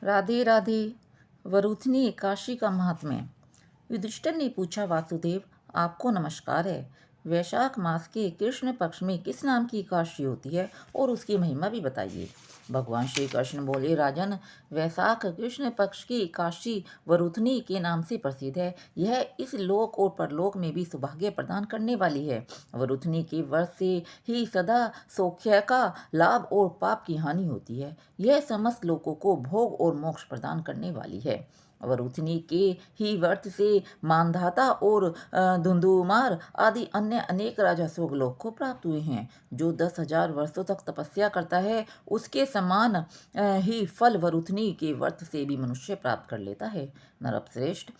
राधे राधे। वरूथनी एकादशी का महात्म्य। युधिष्ठिर ने पूछा, वासुदेव आपको नमस्कार है। वैशाख मास के कृष्ण पक्ष में किस नाम की एकादशी होती है और उसकी महिमा भी बताइए। भगवान श्री कृष्ण बोले, राजन, वैशाख कृष्ण पक्ष की एकादशी वरूथनी के नाम से प्रसिद्ध है। यह इस लोक और परलोक में भी सौभाग्य प्रदान करने वाली है। वरूथनी के व्रत से ही सदा सौख्य का लाभ और पाप की हानि होती है। यह समस्त लोगों को भोग और मोक्ष प्रदान करने वाली है। वरूथनी के ही व्रत से मानधाता और धुंधुमार आदि अन्य अनेक राजा स्वर्गलोक को प्राप्त हुए हैं। जो 10,000 वर्षों तक तपस्या करता है, उसके समान ही फल वरूथनी के व्रत से भी मनुष्य प्राप्त कर लेता है। नरपश्रेष्ठ,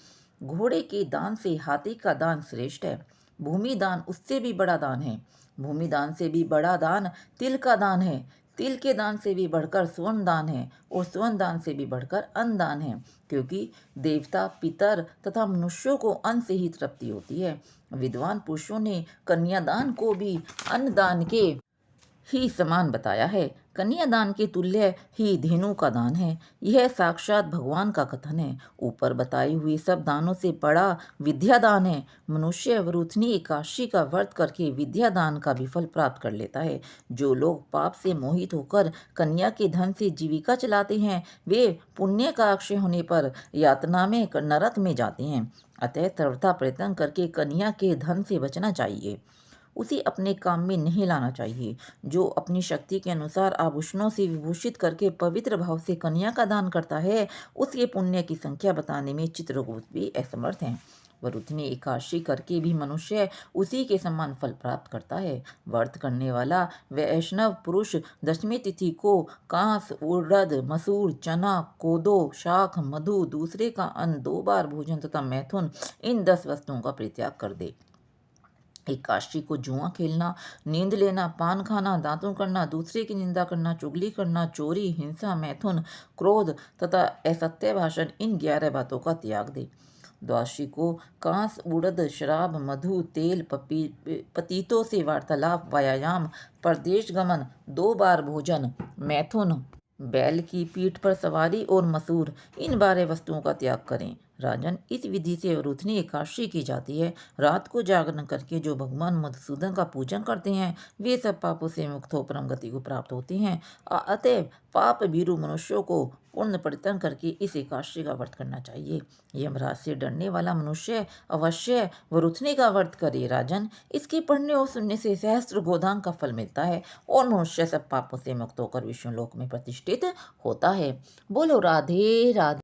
घोड़े के दान से हाथी का दान श्रेष्ठ है। भूमि दान उससे भी बड़ा दान है। भूमि दान से भी बड़ा दान तिल का दान है। तिल के दान से भी बढ़कर स्वर्ण दान है और स्वर्ण दान से भी बढ़कर अन्न दान है, क्योंकि देवता, पितर तथा मनुष्यों को अन्न से ही तृप्ति होती है। विद्वान पुरुषों ने कन्यादान को भी अन्न दान के ही समान बताया है। कन्यादान के तुल्य ही धेनु का दान है। यह साक्षात भगवान का कथन है। ऊपर बताई हुई सब दानों से बड़ा विद्यादान है। मनुष्य वरूथनी एकादशी का व्रत करके विद्यादान का भी फल प्राप्त कर लेता है। जो लोग पाप से मोहित होकर कन्या के धन से जीविका चलाते हैं, वे पुण्य का अक्षय होने पर यातना में नरक में जाते हैं। अतः सर्वथा प्रयत्न करके कन्या के धन से बचना चाहिए। उसे अपने काम में नहीं लाना चाहिए। जो अपनी शक्ति के अनुसार आभूषणों से विभूषित करके पवित्र भाव से कन्या का दान करता है, उसके पुण्य की संख्या बताने में चित्रगुप्त भी असमर्थ हैं। वरूथनी एकादशी करके भी मनुष्य उसी के समान फल प्राप्त करता है। व्रत करने वाला वैष्णव पुरुष दशमी तिथि को कांस, उड़द, मसूर, चना, कोदो, शाख, मधु, दूसरे का अन्न, 2 बार भोजन तथा मैथुन, इन 10 वस्तुओं का परित्याग कर दे। एकादशी को जुआ खेलना, नींद लेना, पान खाना, दातुन करना, दूसरे की निंदा करना, चुगली करना, चोरी, हिंसा, मैथुन, क्रोध तथा असत्य भाषण, इन 11 बातों का त्याग दे। द्वादशी को कांस, उड़द, शराब, मधु, तेल, पतीतों से वार्तालाप, व्यायाम, परदेश गमन, 2 बार भोजन, मैथुन, बैल की पीठ पर सवारी और मसूर, इन 12 वस्तुओं का त्याग करें। राजन, इस विधि से वरूथनी एकादशी की जाती है। रात को जागरण करके जो भगवान मधुसूदन का पूजन करते हैं, वे सब पापों से मुक्त हो परम गति को प्राप्त होते हैं। अतएव पाप भीरु मनुष्यों को पूर्ण परिश्रम करके इस एकादशी का व्रत करना चाहिए। यमराज से डरने वाला मनुष्य अवश्य वरूथनी का व्रत करे। राजन, इसके पढ़ने और सुनने से सहस्त्र गोदान का फल मिलता है और मनुष्य सब पापों से मुक्त होकर विष्णु लोक में प्रतिष्ठित होता है। बोलो राधे राधे।